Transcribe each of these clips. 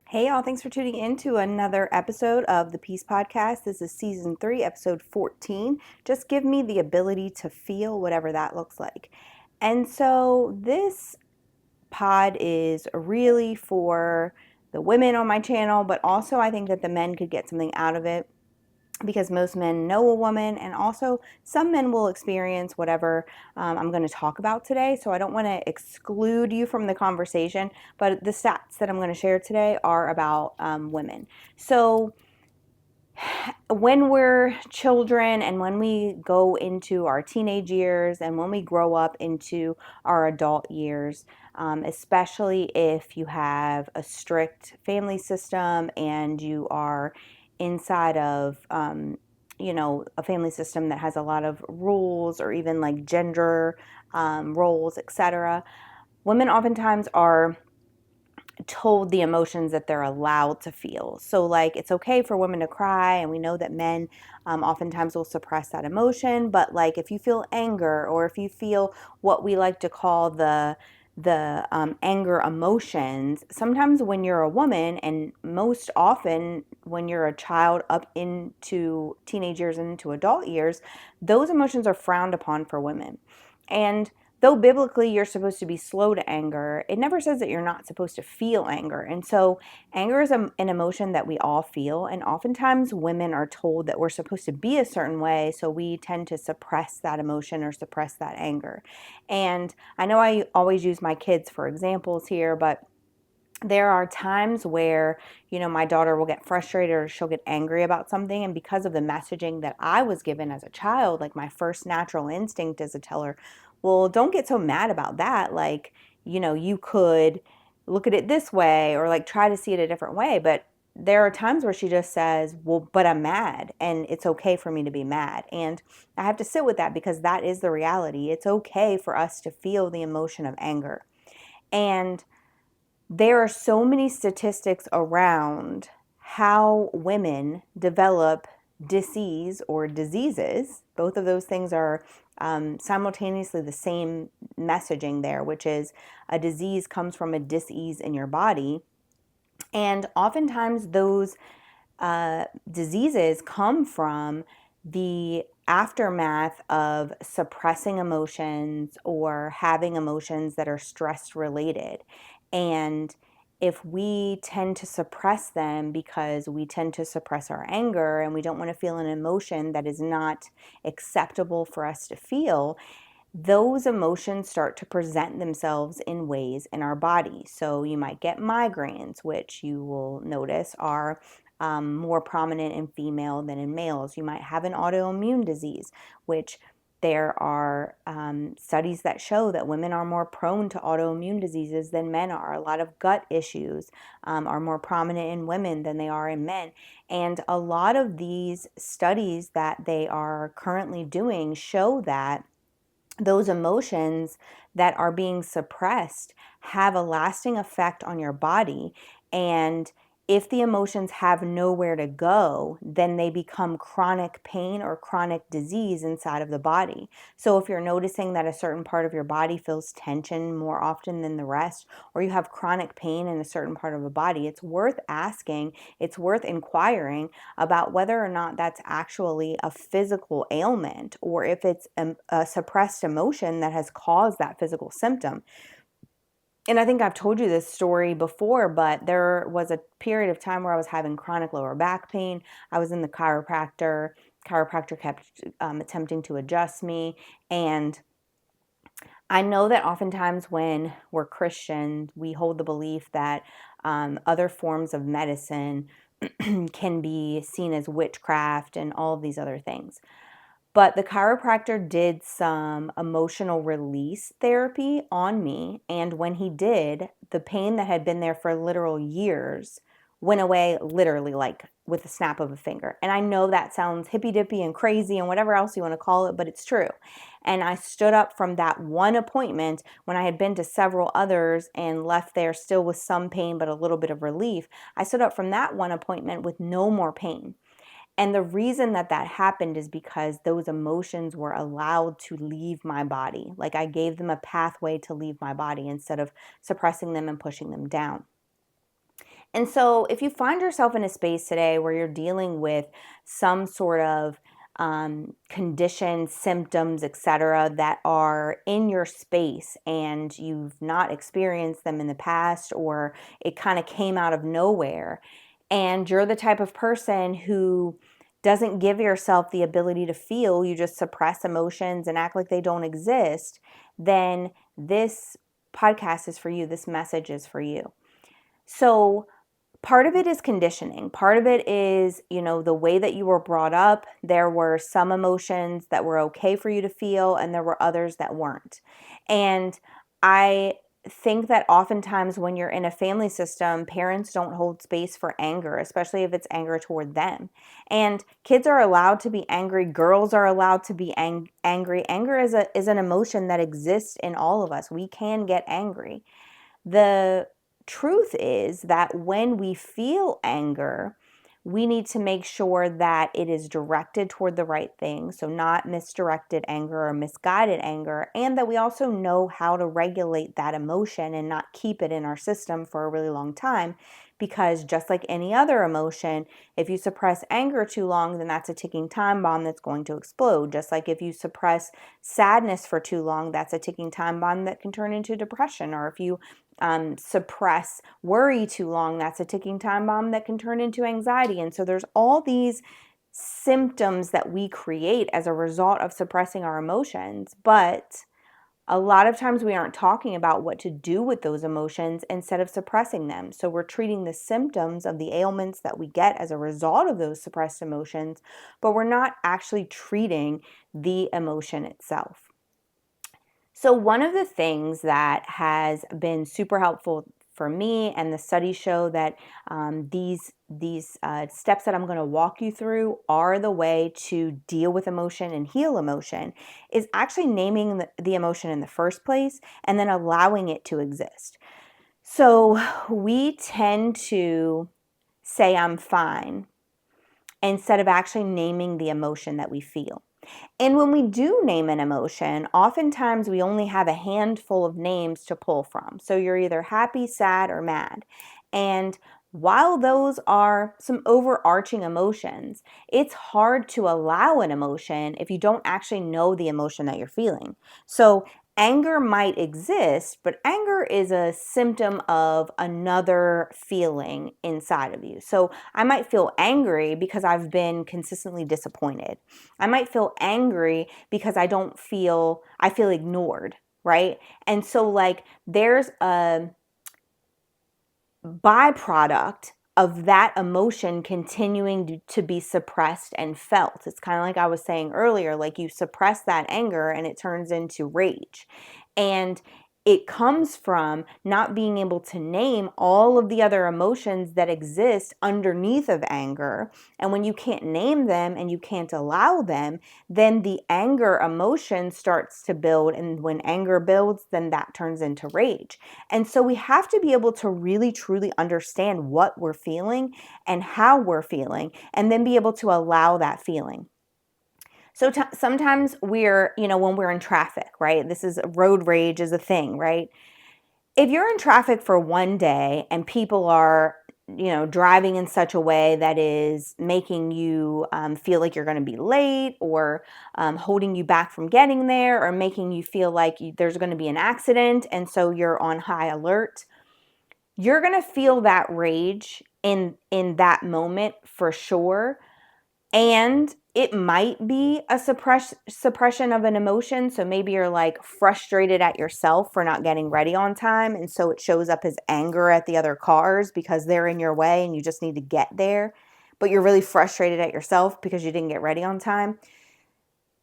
Hey y'all, thanks for tuning in to another episode of the Peace Podcast. This is season 3, episode 14. Just give me the ability to feel whatever that looks like. And so this pod is really for the women on my channel, but also I think that the men could get something out of it because most men know a woman, and also some men will experience whatever I'm going to talk about today. So I don't want to exclude you from the conversation, but the stats that I'm going to share today are about women. So when we're children and when we go into our teenage years and when we grow up into our adult years, especially if you have a strict family system and you are inside of, a family system that has a lot of rules or even like gender roles, etc., women oftentimes are told the emotions that they're allowed to feel. So, like, it's okay for women to cry, and we know that men oftentimes will suppress that emotion. But, like, if you feel anger, or if you feel what we like to call the anger emotions, sometimes when you're a woman, and most often when you're a child up into teenage years and into adult years, those emotions are frowned upon for women. And though biblically you're supposed to be slow to anger, it never says that you're not supposed to feel anger. And so anger is an emotion that we all feel. And oftentimes women are told that we're supposed to be a certain way. So we tend to suppress that emotion or suppress that anger. And I know I always use my kids for examples here, but there are times where, my daughter will get frustrated or she'll get angry about something. And because of the messaging that I was given as a child, like my first natural instinct is to tell her, well, don't get so mad about that. Like, you could look at it this way or like try to see it a different way. But there are times where she just says, well, but I'm mad and it's okay for me to be mad. And I have to sit with that because that is the reality. It's okay for us to feel the emotion of anger. And there are so many statistics around how women develop disease or diseases. Both of those things are simultaneously the same messaging there, which is a disease comes from a dis-ease in your body. And oftentimes those diseases come from the aftermath of suppressing emotions or having emotions that are stress related. And if we tend to suppress them because we tend to suppress our anger and we don't want to feel an emotion that is not acceptable for us to feel, those emotions start to present themselves in ways in our body. So you might get migraines, which you will notice are more prominent in female than in males. You might have an autoimmune disease, which there are studies that show that women are more prone to autoimmune diseases than men are. A lot of gut issues are more prominent in women than they are in men. And a lot of these studies that they are currently doing show that those emotions that are being suppressed have a lasting effect on your body. And if the emotions have nowhere to go, then they become chronic pain or chronic disease inside of the body. So if you're noticing that a certain part of your body feels tension more often than the rest, or you have chronic pain in a certain part of the body, it's worth asking, it's worth inquiring about whether or not that's actually a physical ailment or if it's a suppressed emotion that has caused that physical symptom. And I think I've told you this story before, but there was a period of time where I was having chronic lower back pain. I was in the chiropractor. Chiropractor kept attempting to adjust me. And I know that oftentimes when we're Christian, we hold the belief that other forms of medicine can be seen as witchcraft and all of these other things. But the chiropractor did some emotional release therapy on me. And when he did, the pain that had been there for literal years went away literally like with a snap of a finger. And I know that sounds hippy dippy and crazy and whatever else you want to call it, but it's true. And I stood up from that one appointment when I had been to several others and left there still with some pain, but a little bit of relief. I stood up from that one appointment with no more pain. And the reason that that happened is because those emotions were allowed to leave my body. Like I gave them a pathway to leave my body instead of suppressing them and pushing them down. And so if you find yourself in a space today where you're dealing with some sort of conditions, symptoms, etc., that are in your space and you've not experienced them in the past, or it kind of came out of nowhere, and you're the type of person who doesn't give yourself the ability to feel, you just suppress emotions and act like they don't exist, then this podcast is for you. This message is for you. So, part of it is conditioning. Part of it is, the way that you were brought up. There were some emotions that were okay for you to feel, and there were others that weren't. And I think that oftentimes when you're in a family system, parents don't hold space for anger, especially if it's anger toward them. And kids are allowed to be angry. Girls are allowed to be angry. Anger is an emotion that exists in all of us. We can get angry. The truth is that when we feel anger, we need to make sure that it is directed toward the right thing. So, not misdirected anger or misguided anger, and that we also know how to regulate that emotion and not keep it in our system for a really long time. Because just like any other emotion, if you suppress anger too long, then that's a ticking time bomb that's going to explode. Just like if you suppress sadness for too long, that's a ticking time bomb that can turn into depression. Or if you suppress worry too long, that's a ticking time bomb that can turn into anxiety. And so there's all these symptoms that we create as a result of suppressing our emotions. But a lot of times we aren't talking about what to do with those emotions instead of suppressing them. So we're treating the symptoms of the ailments that we get as a result of those suppressed emotions, but we're not actually treating the emotion itself. So one of the things that has been super helpful for me, and the studies show that these steps that I'm going to walk you through are the way to deal with emotion and heal emotion, is actually naming the emotion in the first place and then allowing it to exist. So we tend to say I'm fine instead of actually naming the emotion that we feel. And when we do name an emotion, oftentimes we only have a handful of names to pull from. So you're either happy, sad, or mad. And while those are some overarching emotions, it's hard to allow an emotion if you don't actually know the emotion that you're feeling. So anger might exist, but anger is a symptom of another feeling inside of you. So I might feel angry because I've been consistently disappointed. I might feel angry because I feel ignored, right? And so there's a byproduct of that emotion continuing to be suppressed and felt. It's kind of like I was saying earlier, like you suppress that anger and it turns into rage. And it comes from not being able to name all of the other emotions that exist underneath of anger. And when you can't name them and you can't allow them, then the anger emotion starts to build. And when anger builds, then that turns into rage. And so we have to be able to really, truly understand what we're feeling and how we're feeling, and then be able to allow that feeling. So sometimes when we're in traffic, right? This is road rage is a thing, right? If you're in traffic for one day and people are, driving in such a way that is making you feel like you're going to be late, or holding you back from getting there, or making you feel like there's going to be an accident, and so you're on high alert, you're going to feel that rage in that moment for sure. And it might be a suppression of an emotion. So maybe you're like frustrated at yourself for not getting ready on time. And so it shows up as anger at the other cars because they're in your way and you just need to get there. But you're really frustrated at yourself because you didn't get ready on time.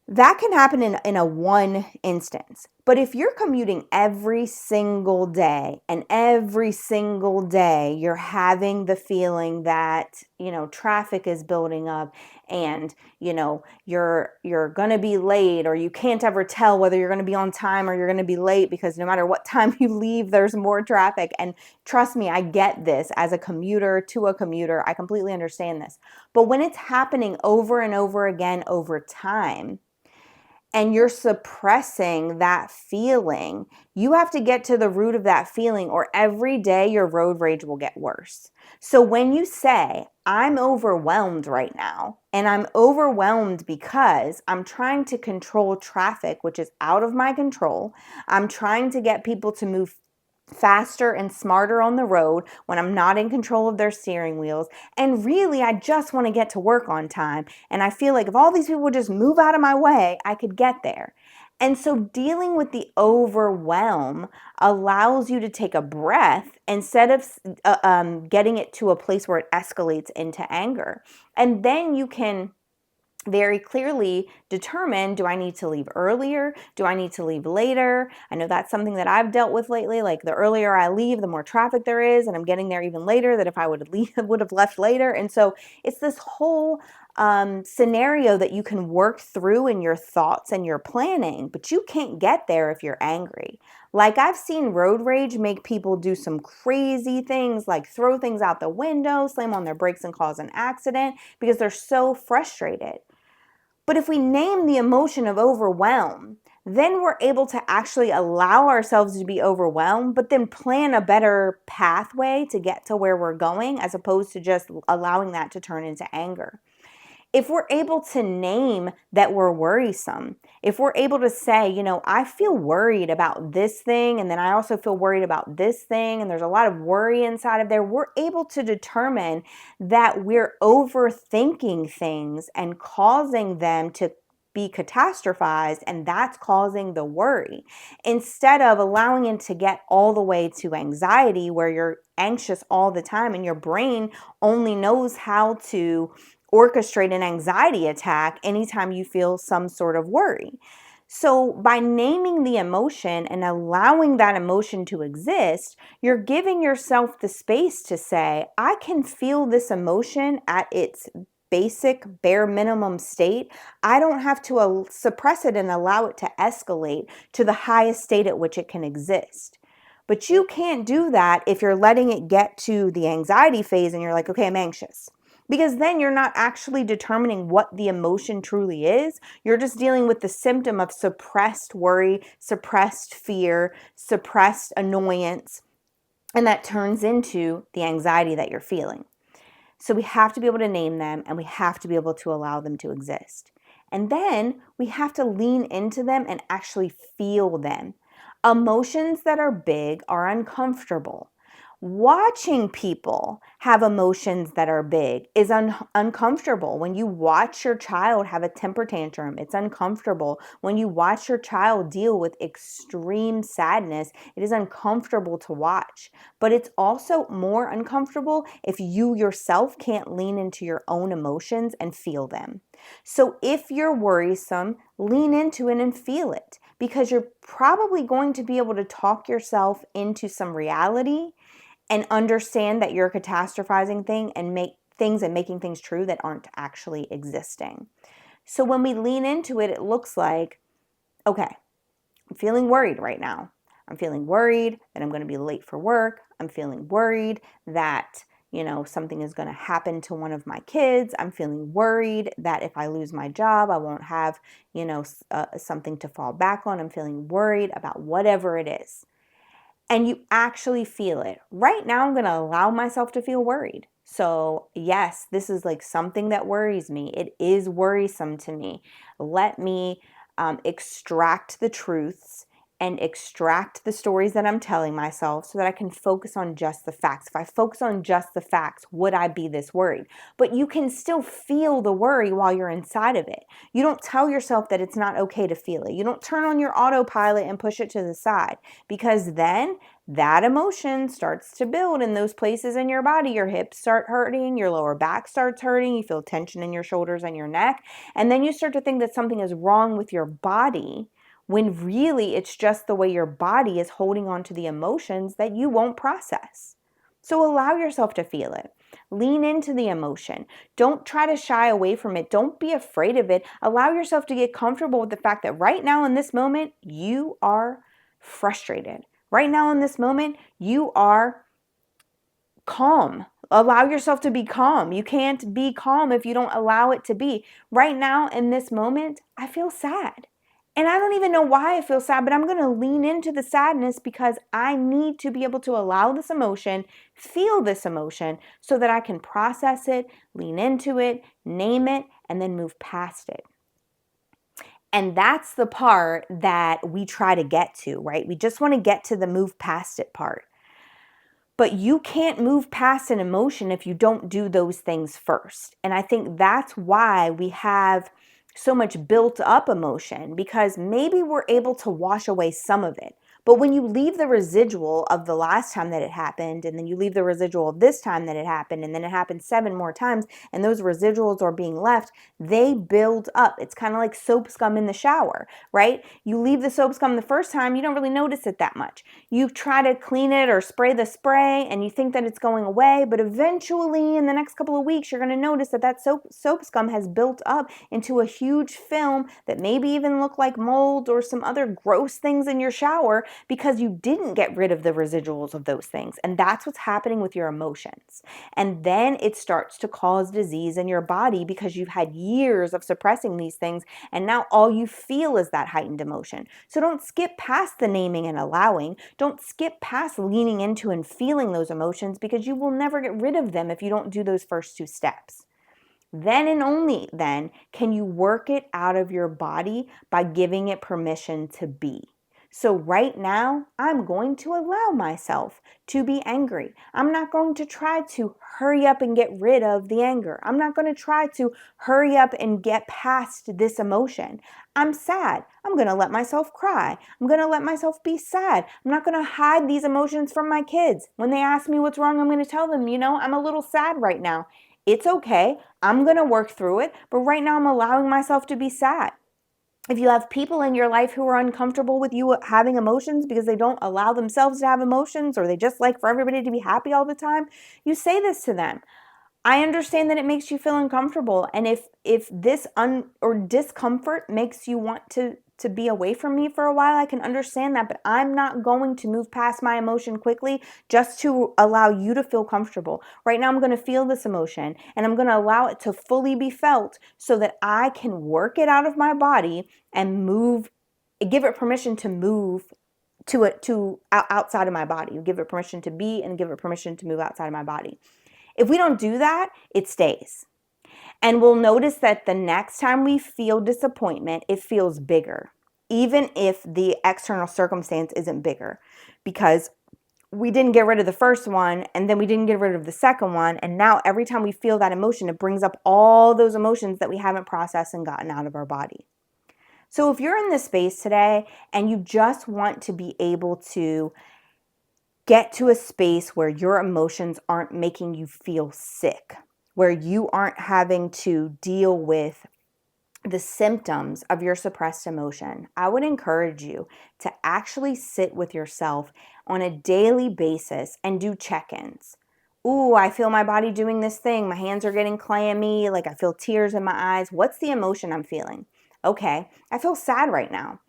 That can happen in a one instance. But if you're commuting every single day, and every single day you're having the feeling that, traffic is building up, and, you're going to be late, or you can't ever tell whether you're going to be on time or you're going to be late, because no matter what time you leave, there's more traffic. And trust me, I get this as a commuter to a commuter. I completely understand this. But when it's happening over and over again over time, and you're suppressing that feeling. You have to get to the root of that feeling, or every day your road rage will get worse. So when you say, I'm overwhelmed right now, and I'm overwhelmed because I'm trying to control traffic, which is out of my control. I'm trying to get people to move faster and smarter on the road when I'm not in control of their steering wheels. And really, I just want to get to work on time. And I feel like if all these people would just move out of my way, I could get there. And so dealing with the overwhelm allows you to take a breath instead of getting it to a place where it escalates into anger. And then you can very clearly determine, do I need to leave earlier? Do I need to leave later? I know that's something that I've dealt with lately. Like the earlier I leave, the more traffic there is, and I'm getting there even later than if I would have left later. And so it's this whole scenario that you can work through in your thoughts and your planning, but you can't get there if you're angry. Like I've seen road rage make people do some crazy things, like throw things out the window, slam on their brakes and cause an accident because they're so frustrated. But if we name the emotion of overwhelm, then we're able to actually allow ourselves to be overwhelmed, but then plan a better pathway to get to where we're going, as opposed to just allowing that to turn into anger. If we're able to name that we're worrisome, if we're able to say, I feel worried about this thing, and then I also feel worried about this thing, and there's a lot of worry inside of there, we're able to determine that we're overthinking things and causing them to be catastrophized, and that's causing the worry. Instead of allowing it to get all the way to anxiety, where you're anxious all the time and your brain only knows how to orchestrate an anxiety attack anytime you feel some sort of worry. So by naming the emotion and allowing that emotion to exist, you're giving yourself the space to say, I can feel this emotion at its basic bare minimum state. I don't have to suppress it and allow it to escalate to the highest state at which it can exist. But you can't do that if you're letting it get to the anxiety phase and you're like, okay, I'm anxious. Because then you're not actually determining what the emotion truly is. You're just dealing with the symptom of suppressed worry, suppressed fear, suppressed annoyance, and that turns into the anxiety that you're feeling. So we have to be able to name them, and we have to be able to allow them to exist. And then we have to lean into them and actually feel them. Emotions that are big are uncomfortable. Watching people have emotions that are big is uncomfortable. When you watch your child have a temper tantrum, it's uncomfortable. When you watch your child deal with extreme sadness, it is uncomfortable to watch. But it's also more uncomfortable if you yourself can't lean into your own emotions and feel them. So if you're worrisome, lean into it and feel it, because you're probably going to be able to talk yourself into some reality and understand that you're catastrophizing making things true that aren't actually existing. So when we lean into it, it looks like, okay, I'm feeling worried right now. I'm feeling worried that I'm going to be late for work. I'm feeling worried that, something is going to happen to one of my kids. I'm feeling worried that if I lose my job, I won't have, something to fall back on. I'm feeling worried about whatever it is. And you actually feel it. Right now, I'm going to allow myself to feel worried. So yes, this is like something that worries me. It is worrisome to me. Let me extract the truths and extract the stories that I'm telling myself so that I can focus on just the facts. If I focus on just the facts, would I be this worried? But you can still feel the worry while you're inside of it. You don't tell yourself that it's not okay to feel it. You don't turn on your autopilot and push it to the side, because then that emotion starts to build in those places in your body. Your hips start hurting, your lower back starts hurting, you feel tension in your shoulders and your neck, and then you start to think that something is wrong with your body, when really it's just the way your body is holding on to the emotions that you won't process. So allow yourself to feel it. Lean into the emotion. Don't try to shy away from it. Don't be afraid of it. Allow yourself to get comfortable with the fact that right now in this moment, you are frustrated. Right now in this moment, you are calm. Allow yourself to be calm. You can't be calm if you don't allow it to be. Right now in this moment, I feel sad. And I don't even know why I feel sad, but I'm going to lean into the sadness because I need to be able to allow this emotion, feel this emotion so that I can process it, lean into it, name it, and then move past it. And that's the part that we try to get to, right? We just want to get to the move past it part. But you can't move past an emotion if you don't do those things first. And I think that's why we have so much built up emotion, because maybe we're able to wash away some of it. But when you leave the residual of the last time that it happened, and then you leave the residual of this time that it happened, and then it happened 7 more times, and those residuals are being left, they build up. It's kind of like soap scum in the shower, right? You leave the soap scum the first time, you don't really notice it that much. You try to clean it or spray the spray and you think that it's going away, but eventually in the next couple of weeks, you're going to notice that that soap scum has built up into a huge film that maybe even look like mold or some other gross things in your shower because you didn't get rid of the residuals of those things. And that's what's happening with your emotions. And then it starts to cause disease in your body because you've had years of suppressing these things, and now all you feel is that heightened emotion. So don't skip past the naming and allowing. Don't skip past leaning into and feeling those emotions, because you will never get rid of them if you don't do those first 2 steps. Then and only then can you work it out of your body by giving it permission to be. So right now, I'm going to allow myself to be angry. I'm not going to try to hurry up and get rid of the anger. I'm not going to try to hurry up and get past this emotion. I'm sad. I'm going to let myself cry. I'm going to let myself be sad. I'm not going to hide these emotions from my kids. When they ask me what's wrong, I'm going to tell them, I'm a little sad right now. It's okay. I'm going to work through it. But right now, I'm allowing myself to be sad. If you have people in your life who are uncomfortable with you having emotions because they don't allow themselves to have emotions, or they just like for everybody to be happy all the time, you say this to them. I understand that it makes you feel uncomfortable, and if this or discomfort makes you want to be away from me for a while, I can understand that, but I'm not going to move past my emotion quickly just to allow you to feel comfortable. Right now I'm going to feel this emotion, and I'm going to allow it to fully be felt so that I can work it out of my body and give it permission to move to outside of my body. You give it permission to be and give it permission to move outside of my body. If we don't do that, it stays. And we'll notice that the next time we feel disappointment, it feels bigger, even if the external circumstance isn't bigger, because we didn't get rid of the first one, and then we didn't get rid of the second one. And now every time we feel that emotion, it brings up all those emotions that we haven't processed and gotten out of our body. So if you're in this space today and you just want to be able to get to a space where your emotions aren't making you feel sick, where you aren't having to deal with the symptoms of your suppressed emotion, I would encourage you to actually sit with yourself on a daily basis and do check-ins. Ooh, I feel my body doing this thing. My hands are getting clammy, like I feel tears in my eyes. What's the emotion I'm feeling? Okay, I feel sad right now.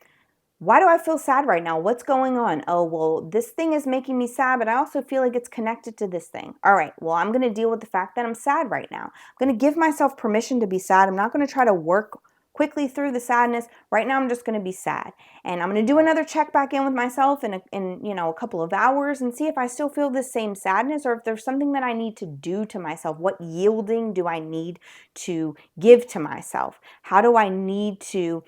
Why do I feel sad right now? What's going on? Oh, well, this thing is making me sad, but I also feel like it's connected to this thing. All right, well, I'm going to deal with the fact that I'm sad right now. I'm going to give myself permission to be sad. I'm not going to try to work quickly through the sadness. Right now, I'm just going to be sad. And I'm going to do another check back in with myself in a couple of hours and see if I still feel this same sadness, or if there's something that I need to do to myself. What yielding do I need to give to myself? How do I need to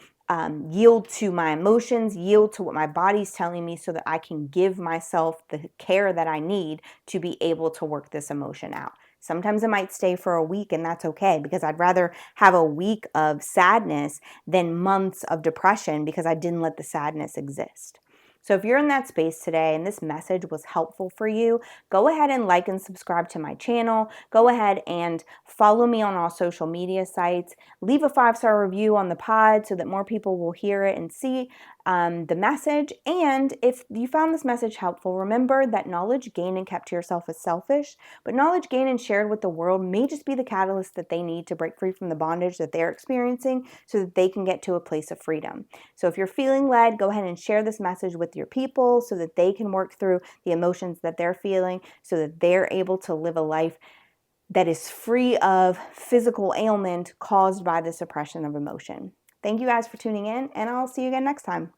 yield to my emotions, yield to what my body's telling me, so that I can give myself the care that I need to be able to work this emotion out. Sometimes it might stay for a week, and that's okay, because I'd rather have a week of sadness than months of depression because I didn't let the sadness exist. So if you're in that space today and this message was helpful for you, go ahead and like and subscribe to my channel. Go ahead and follow me on all social media sites. Leave a 5-star review on the pod so that more people will hear it and see the message. And if you found this message helpful, remember that knowledge gained and kept to yourself is selfish, but knowledge gained and shared with the world may just be the catalyst that they need to break free from the bondage that they're experiencing so that they can get to a place of freedom. So if you're feeling led, go ahead and share this message with your people so that they can work through the emotions that they're feeling, so that they're able to live a life that is free of physical ailment caused by the suppression of emotion. Thank you guys for tuning in, and I'll see you again next time.